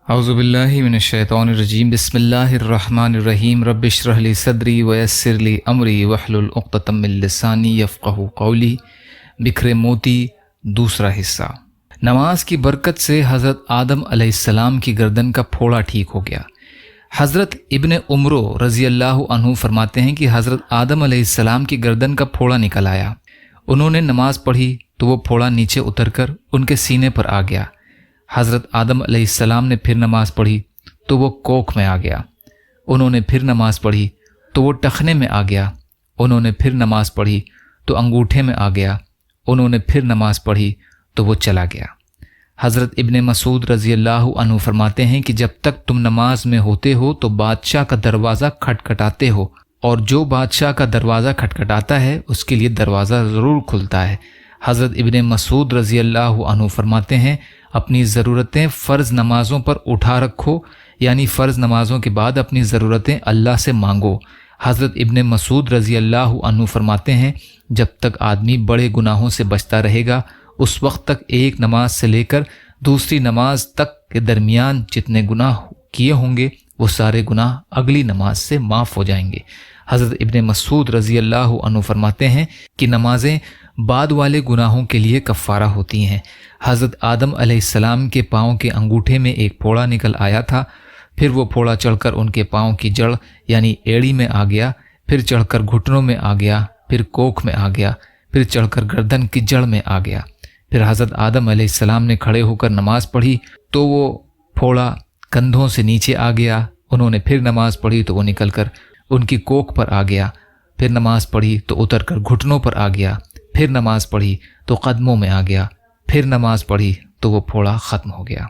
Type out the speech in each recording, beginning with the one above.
अऊज़ु बिल्लाहि मिनश्शैतानिर्रजीम बिस्मिल्लाहिर्रहमानिर्रहीम रब्बि इश्रह ली सदरी वयस्सिर ली अमरी वहलुल उक़्दतम मिन लिसानी यफ़क़हू क़ौली। बिखरे मोती, दूसरा हिस्सा। नमाज की बरकत से हज़रत आदम अलैहिस्सलाम की गर्दन का फोड़ा ठीक हो गया। हज़रत इब्न उमरो रज़ी अल्लाहु अन्हु फरमाते हैं कि हज़रत आदम अलैहिस्सलाम की गर्दन का फोड़ा निकल आया। उन्होंने नमाज पढ़ी तो वो फोड़ा नीचे उतरकर उनके सीने पर आ गया। हज़रत आदम अलैहिस्सलाम ने फिर नमाज पढ़ी तो वो कोख में आ गया। उन्होंने फिर नमाज पढ़ी तो वो टखने में आ गया। उन्होंने फिर नमाज पढ़ी तो अंगूठे में आ गया। उन्होंने फिर नमाज पढ़ी तो वो चला गया। हज़रत इब्न मसूद रज़ी अल्लाहु अन्हु फरमाते हैं कि जब तक तुम नमाज में होते हो तो बादशाह का दरवाज़ा खटखटाते हो, और जो बादशाह का दरवाज़ा खटखटाता है उसके लिए दरवाज़ा ज़रूर खुलता है। हज़रत इब्न मसूद रज़ी अल्लाहु अन्हु फरमाते हैं, अपनी ज़रूरतें फ़र्ज़ नमाज़ों पर उठा रखो, यानी फ़र्ज़ नमाज़ों के बाद अपनी ज़रूरतें अल्लाह से मांगो। हज़रत इब्न मसूद रज़ी अल्लाहु अन्हु फरमाते हैं, जब तक आदमी बड़े गुनाहों से बचता रहेगा उस वक्त तक एक नमाज से लेकर दूसरी नमाज तक के दरमियान जितने गुनाह किए होंगे वो सारे गुनाह अगली नमाज से माफ़ हो जाएंगे। हज़रत इब्न मसूद रज़ी अल्लाहु अन्हु फरमाते हैं कि नमाज़ें बाद वाले गुनाहों के लिए कफ़ारा होती हैं। हज़रत आदम अलैहिस्सलाम के पाँव के अंगूठे में एक फोड़ा निकल आया था, फिर वो फोड़ा चढ़कर उनके पाँव की जड़ यानी एड़ी में आ गया, फिर चढ़कर घुटनों में आ गया, फिर कोख में आ गया, फिर चढ़कर गर्दन की जड़ में आ गया। फिर हज़रत आदम अलैहिस्सलाम ने खड़े होकर नमाज़ पढ़ी तो वो फोड़ा कंधों से नीचे आ गया। उन्होंने फिर नमाज़ पढ़ी तो वो निकलकर उनकी कोख पर आ गया। फिर नमाज़ पढ़ी तो उतरकर घुटनों पर आ गया। फिर नमाज़ पढ़ी तो कदमों में आ गया। फिर नमाज़ पढ़ी तो वो फोड़ा ख़त्म हो गया।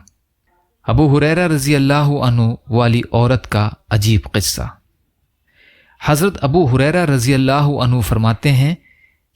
अबू हुरैरा रज़ी अल्लाहु अन्हु वाली औरत का अजीब क़िस्सा। हज़रत अबू हुरैरा रज़ी अल्लाहु अन्हु फरमाते हैं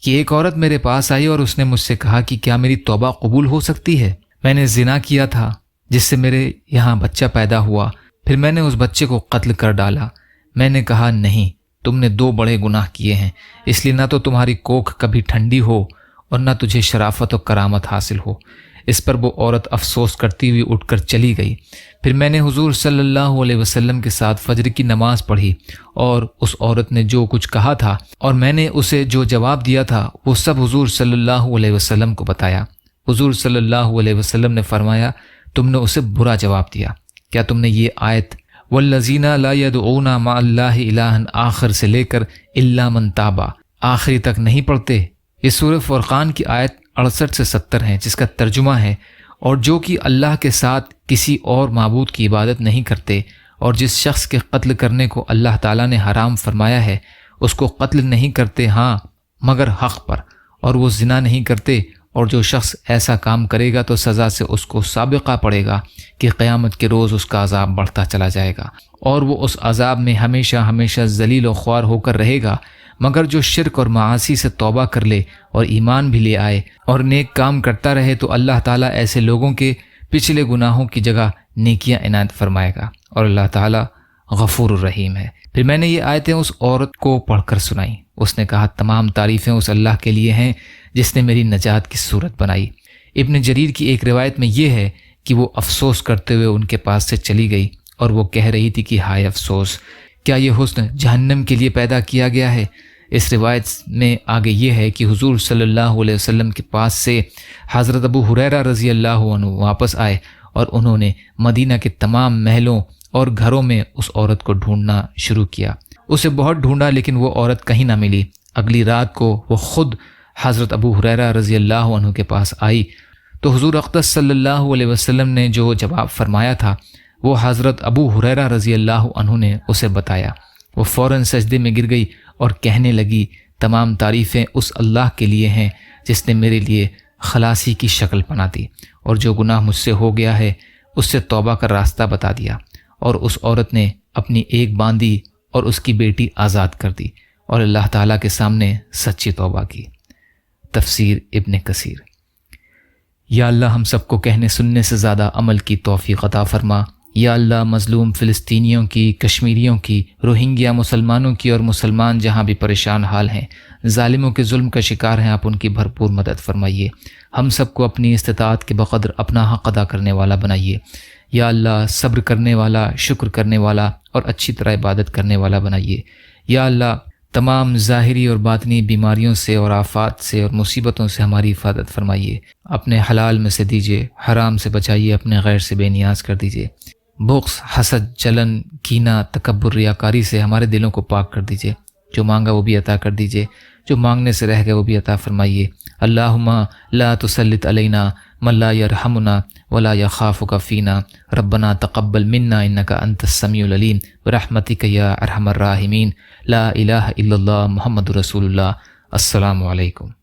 कि एक औरत मेरे पास आई और उसने मुझसे कहा कि क्या मेरी तौबा कबूल हो सकती है। मैंने ज़िना किया था जिससे मेरे यहाँ बच्चा पैदा हुआ, फिर मैंने उस बच्चे को कत्ल कर डाला। मैंने कहा, नहीं, तुमने 2 बड़े गुनाह किए हैं, इसलिए ना तो तुम्हारी कोख कभी ठंडी हो और ना तुझे शराफत और करामत हासिल हो। इस पर वो औरत अफसोस करती हुई उठकर चली गई। फिर मैंने हुजूर सल्लल्लाहु अलैहि वसल्लम के साथ फजर की नमाज पढ़ी और उस औरत ने जो कुछ कहा था और मैंने उसे जो जवाब दिया था वो सब हुजूर सल्लल्लाहु अलैहि वसल्लम को बताया। हुजूर सल्लल्लाहु अलैहि वसल्लम ने फरमाया, तुमने उसे बुरा जवाब दिया। क्या तुमने ये आयत वल्लज़ीना ला यदऊना मअल्लाहि इलाहन आखिर से लेकर इल्ला मन ताबा आखिरी तक नहीं पढ़ते? ये सूरह फुरक़ान की आयत 68 से 70 है, जिसका तर्जुमा है, और जो कि अल्लाह के साथ किसी और माबूद की इबादत नहीं करते और जिस शख्स के कत्ल करने को अल्लाह ताला ने हराम फरमाया है उसको कत्ल नहीं करते, हाँ मगर हक़ पर, और वो ज़िना नहीं करते, और जो शख्स ऐसा काम करेगा तो सज़ा से उसको साबिक़ा पड़ेगा कि क़यामत के रोज़ उसका अज़ाब बढ़ता चला जाएगा और वो उस अज़ाब में हमेशा हमेशा ज़लील व ख्वार होकर रहेगा। मगर जो शिरक और मासी से तौबा कर ले और ईमान भी ले आए और नेक काम करता रहे तो अल्लाह ताला ऐसे लोगों के पिछले गुनाहों की जगह नेकियां इनायत फरमाएगा, और अल्लाह ताला गफूर रहीम है। फिर मैंने ये आयतें उस औरत को पढ़कर सुनाई। उसने कहा, तमाम तारीफ़ें उस अल्लाह के लिए हैं जिसने मेरी नजात की सूरत बनाई। इब्न जरीर की एक रिवायत में ये है कि वो अफसोस करते हुए उनके पास से चली गई और वो कह रही थी कि हाय अफसोस, क्या ये हुस्न जहन्नम के लिए पैदा किया गया है। इस रिवायत में आगे ये है कि हुजूर सल्लल्लाहु अलैहि वसल्लम के पास से हज़रत अबू हुरैरा रज़ी अल्लाहु अन्हु वापस आए और उन्होंने मदीना के तमाम महलों और घरों में उस औरत को ढूंढना शुरू किया। उसे बहुत ढूंढा लेकिन वो औरत कहीं ना मिली। अगली रात को वो ख़ुद हज़रत अबू हुरैरा रज़ी अल्लाहु अन्हु के पास आई तो हुजूर अक़दस सल्लल्लाहु अलैहि वसल्लम ने जो जवाब फरमाया था वो हज़रत अबू हुरैरा रज़ी अल्लाहु अन्हु ने उसे बताया। वो फ़ौरन सजदे में गिर गई और कहने लगी, तमाम तारीफ़ें उस अल्लाह के लिए हैं जिसने मेरे लिए खलासी की शक्ल बना दी और जो गुनाह मुझसे हो गया है उससे तौबा का रास्ता बता दिया। और उस औरत ने अपनी एक बांदी और उसकी बेटी आज़ाद कर दी और अल्लाह ताला के सामने सच्ची तौबा की। तफसीर इब्न कसीर। या अल्लाह हम सबको कहने सुनने से ज़्यादा अमल की तौफ़ीक़ अता फ़रमा। या अल्लाह मज़लूम फ़िलिस्तीनियों की, कश्मीरियों की, रोहिंग्या मुसलमानों की और मुसलमान जहाँ भी परेशान हाल हैं, ज़ालिमों के जुल्म का शिकार हैं, आप उनकी भरपूर मदद फरमाइए। हम सबको अपनी इस्तिताअत के बक़द्र अपना हक़ अदा करने वाला बनाइए। یا اللہ صبر کرنے والا، شکر کرنے والا اور اچھی طرح عبادت کرنے والا بنائیے۔ یا اللہ تمام ظاہری اور باطنی بیماریوں سے اور آفات سے اور مصیبتوں سے ہماری حفاظت فرمائیے۔ اپنے حلال میں سے دیجیے، حرام سے بچائیے، اپنے غیر سے بے نیاز کر دیجیے۔ بغض، حسد، جلن، کینہ، تکبر، ریاکاری سے ہمارے دلوں کو پاک کر دیجیے۔ جو مانگا وہ بھی عطا کر دیجیے، جو مانگنے سے رہ گئے وہ بھی عطا فرمائیے۔ اللہم لا تسلط علینا من لا یرحمنا ولا یخافک فینا ربنا تقبل منا انک انت السمیع العلیم برحمتک یا ارحم الراحمین۔ لا الہ الا اللہ محمد رسول اللہ۔ السلام علیکم۔